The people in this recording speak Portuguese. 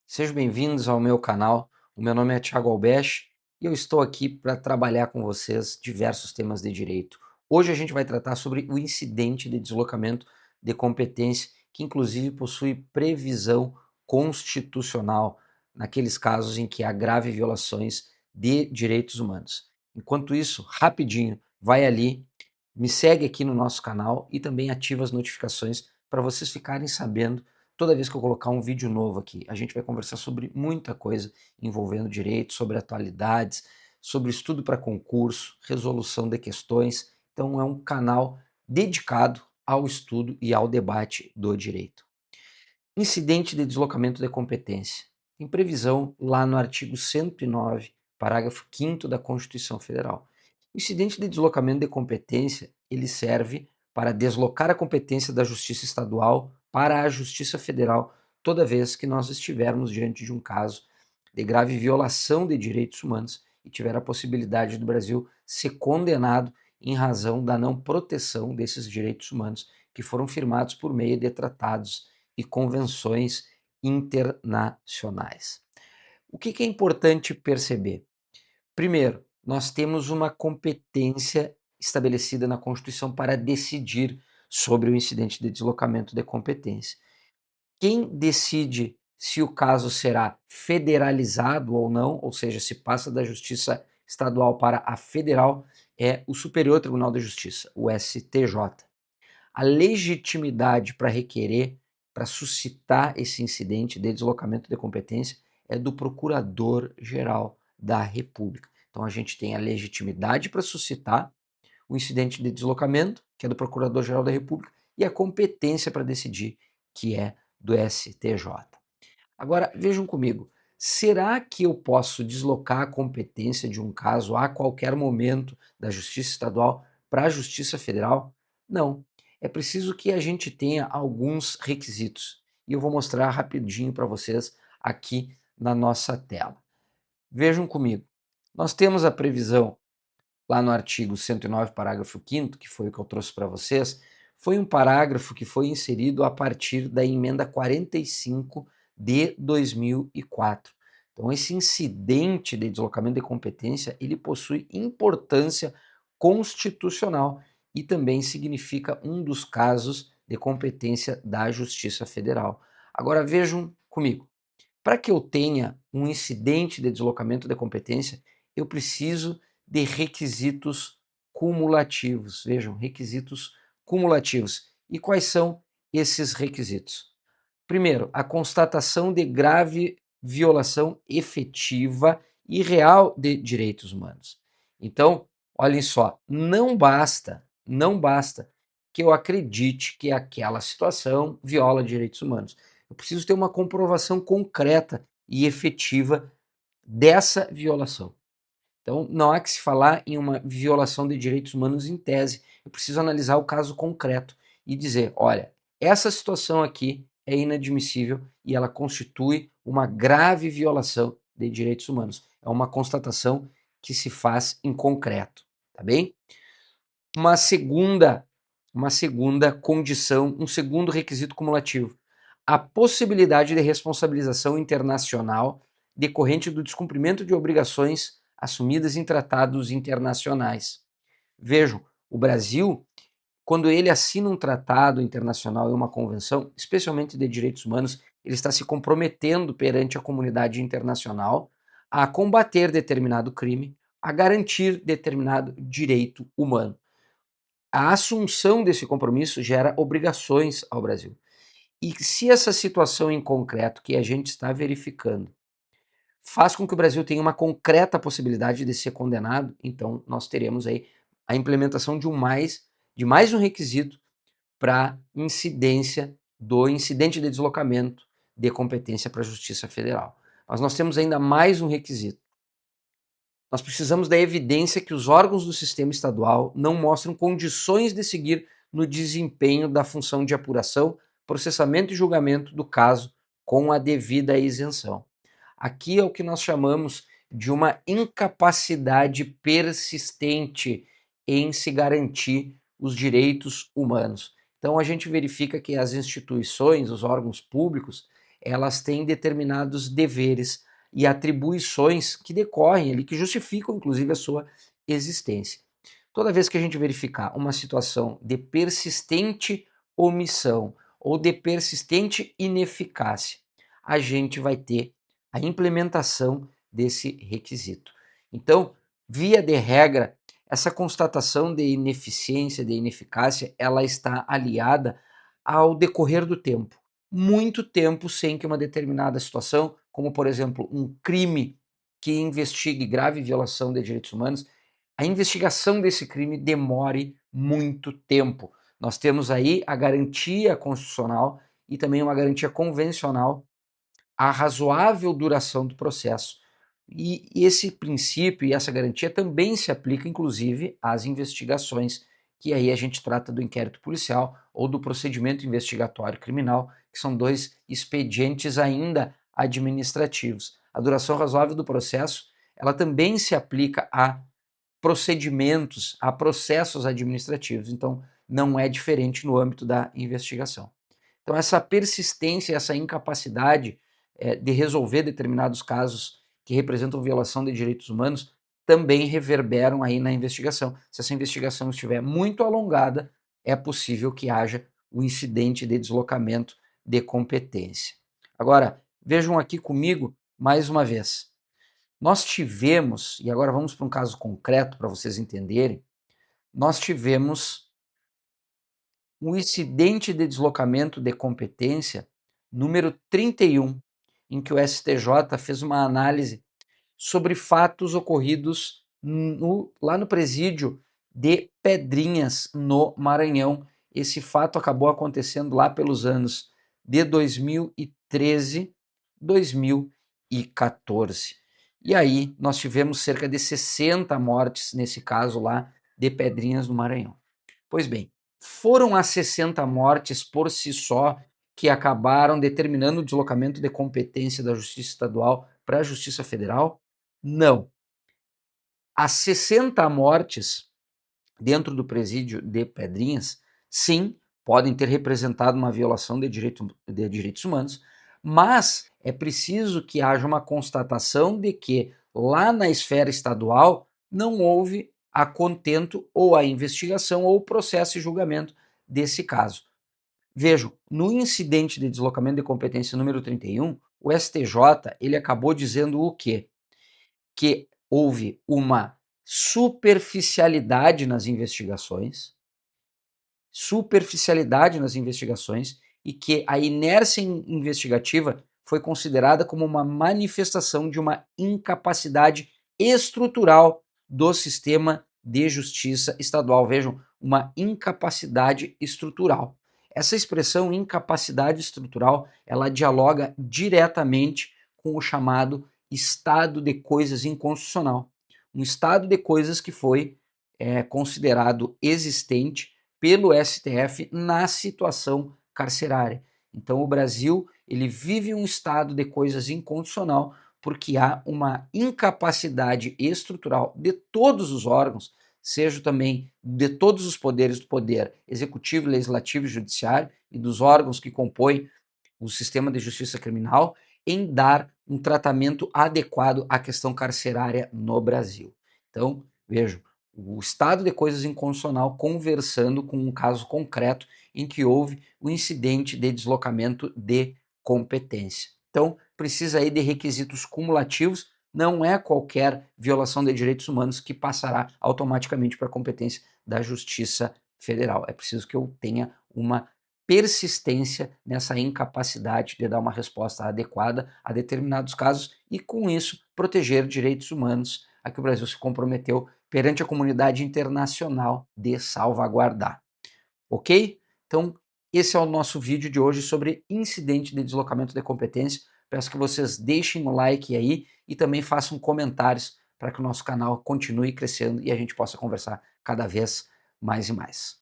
Sejam bem-vindos ao meu canal. O meu nome é Thiago Albesch e eu estou aqui para trabalhar com vocês diversos temas de direito. Hoje a gente vai tratar sobre o incidente de deslocamento de competência, que inclusive possui previsão constitucional naqueles casos em que há grave violações de direitos humanos. Enquanto isso, rapidinho, vai ali, me segue aqui no nosso canal e também ativa as notificações para vocês ficarem sabendo toda vez que eu colocar um vídeo novo aqui. A gente vai conversar sobre muita coisa envolvendo direito, sobre atualidades, sobre estudo para concurso, resolução de questões. Então é um canal dedicado ao estudo e ao debate do direito. Incidente de deslocamento de competência. Tem previsão lá no artigo 109, parágrafo 5º da Constituição Federal. O incidente de deslocamento de competência, ele serve para deslocar a competência da Justiça Estadual para a Justiça Federal, toda vez que nós estivermos diante de um caso de grave violação de direitos humanos e tiver a possibilidade do Brasil ser condenado em razão da não proteção desses direitos humanos que foram firmados por meio de tratados e convenções internacionais. O que é importante perceber? Primeiro, nós temos uma competência estabelecida na Constituição para decidir sobre o incidente de deslocamento de competência. Quem decide se o caso será federalizado ou não, ou seja, se passa da Justiça Estadual para a Federal, é o Superior Tribunal de Justiça, o STJ. A legitimidade para requerer, para suscitar esse incidente de deslocamento de competência é do Procurador-Geral da República. Então a gente tem a legitimidade para suscitar o incidente de deslocamento, que é do Procurador-Geral da República, e a competência para decidir, que é do STJ. Agora, vejam comigo, será que eu posso deslocar a competência de um caso a qualquer momento da Justiça Estadual para a Justiça Federal? Não. É preciso que a gente tenha alguns requisitos. E eu vou mostrar rapidinho para vocês aqui na nossa tela. Vejam comigo. Nós temos a previsão lá no artigo 109, parágrafo 5º, que foi o que eu trouxe para vocês, foi um parágrafo que foi inserido a partir da emenda 45 de 2004. Então, esse incidente de deslocamento de competência, ele possui importância constitucional e também significa um dos casos de competência da Justiça Federal. Agora, vejam comigo. Para que eu tenha um incidente de deslocamento de competência, eu preciso de requisitos cumulativos. Vejam, requisitos cumulativos. E quais são esses requisitos? Primeiro, a constatação de grave violação efetiva e real de direitos humanos. Então, olhem só, não basta que eu acredite que aquela situação viola direitos humanos. Eu preciso ter uma comprovação concreta e efetiva dessa violação. Então, não há que se falar em uma violação de direitos humanos em tese. Eu preciso analisar o caso concreto e dizer, olha, essa situação aqui é inadmissível e ela constitui uma grave violação de direitos humanos. É uma constatação que se faz em concreto, tá bem? Uma segunda condição, um segundo requisito cumulativo, a possibilidade de responsabilização internacional decorrente do descumprimento de obrigações assumidas em tratados internacionais. Vejam, o Brasil, quando ele assina um tratado internacional e uma convenção, especialmente de direitos humanos, ele está se comprometendo perante a comunidade internacional a combater determinado crime, a garantir determinado direito humano. A assunção desse compromisso gera obrigações ao Brasil. E se essa situação em concreto que a gente está verificando faz com que o Brasil tenha uma concreta possibilidade de ser condenado, então nós teremos aí a implementação de mais um requisito para incidência do incidente de deslocamento de competência para a Justiça Federal. Mas nós temos ainda mais um requisito. Nós precisamos da evidência que os órgãos do sistema estadual não mostram condições de seguir no desempenho da função de apuração, processamento e julgamento do caso com a devida isenção. Aqui é o que nós chamamos de uma incapacidade persistente em se garantir os direitos humanos. Então a gente verifica que as instituições, os órgãos públicos, elas têm determinados deveres e atribuições que decorrem ali, que justificam inclusive a sua existência. Toda vez que a gente verificar uma situação de persistente omissão ou de persistente ineficácia, a gente vai ter a implementação desse requisito. Então, via de regra, essa constatação de ineficiência, de ineficácia, ela está aliada ao decorrer do tempo. Muito tempo sem que uma determinada situação, como por exemplo um crime que investigue grave violação de direitos humanos, a investigação desse crime demore muito tempo. Nós temos aí a garantia constitucional e também uma garantia convencional a razoável duração do processo. E esse princípio e essa garantia também se aplica, inclusive, às investigações, que aí a gente trata do inquérito policial ou do procedimento investigatório criminal, que são dois expedientes ainda administrativos. A duração razoável do processo, ela também se aplica a procedimentos, a processos administrativos, então não é diferente no âmbito da investigação. Então, essa persistência, essa incapacidade de resolver determinados casos que representam violação de direitos humanos também reverberam aí na investigação. Se essa investigação estiver muito alongada, é possível que haja um incidente de deslocamento de competência. Agora, vejam aqui comigo mais uma vez. Nós tivemos, e agora vamos para um caso concreto para vocês entenderem, nós tivemos um incidente de deslocamento de competência número 31, em que o STJ fez uma análise sobre fatos ocorridos lá no presídio de Pedrinhas, no Maranhão. Esse fato acabou acontecendo lá pelos anos de 2013, 2014. E aí nós tivemos cerca de 60 mortes nesse caso lá de Pedrinhas, no Maranhão. Pois bem, foram as 60 mortes por si só que acabaram determinando o deslocamento de competência da Justiça Estadual para a Justiça Federal? Não. As 60 mortes dentro do presídio de Pedrinhas, sim, podem ter representado uma violação de direitos humanos, mas é preciso que haja uma constatação de que lá na esfera estadual não houve a contento ou a investigação ou o processo e julgamento desse caso. Vejam, no incidente de deslocamento de competência número 31, o STJ ele acabou dizendo o quê? Que houve uma superficialidade nas investigações e que a inércia investigativa foi considerada como uma manifestação de uma incapacidade estrutural do sistema de justiça estadual. Vejam, uma incapacidade estrutural. Essa expressão incapacidade estrutural, ela dialoga diretamente com o chamado estado de coisas inconstitucional. Um estado de coisas que foi considerado existente pelo STF na situação carcerária. Então o Brasil ele vive um estado de coisas inconstitucional porque há uma incapacidade estrutural de todos os órgãos, seja também de todos os poderes do poder executivo, legislativo e judiciário e dos órgãos que compõem o sistema de justiça criminal, em dar um tratamento adequado à questão carcerária no Brasil. Então, vejam, o estado de coisas inconstitucional conversando com um caso concreto em que houve o incidente de deslocamento de competência. Então, precisa aí de requisitos cumulativos, não é qualquer violação de direitos humanos que passará automaticamente para a competência da Justiça Federal. É preciso que eu tenha uma persistência nessa incapacidade de dar uma resposta adequada a determinados casos e, com isso, proteger direitos humanos a que o Brasil se comprometeu perante a comunidade internacional de salvaguardar. Ok? Então, esse é o nosso vídeo de hoje sobre incidente de deslocamento de competência. Peço que vocês deixem o like aí e também façam comentários para que o nosso canal continue crescendo e a gente possa conversar cada vez mais e mais.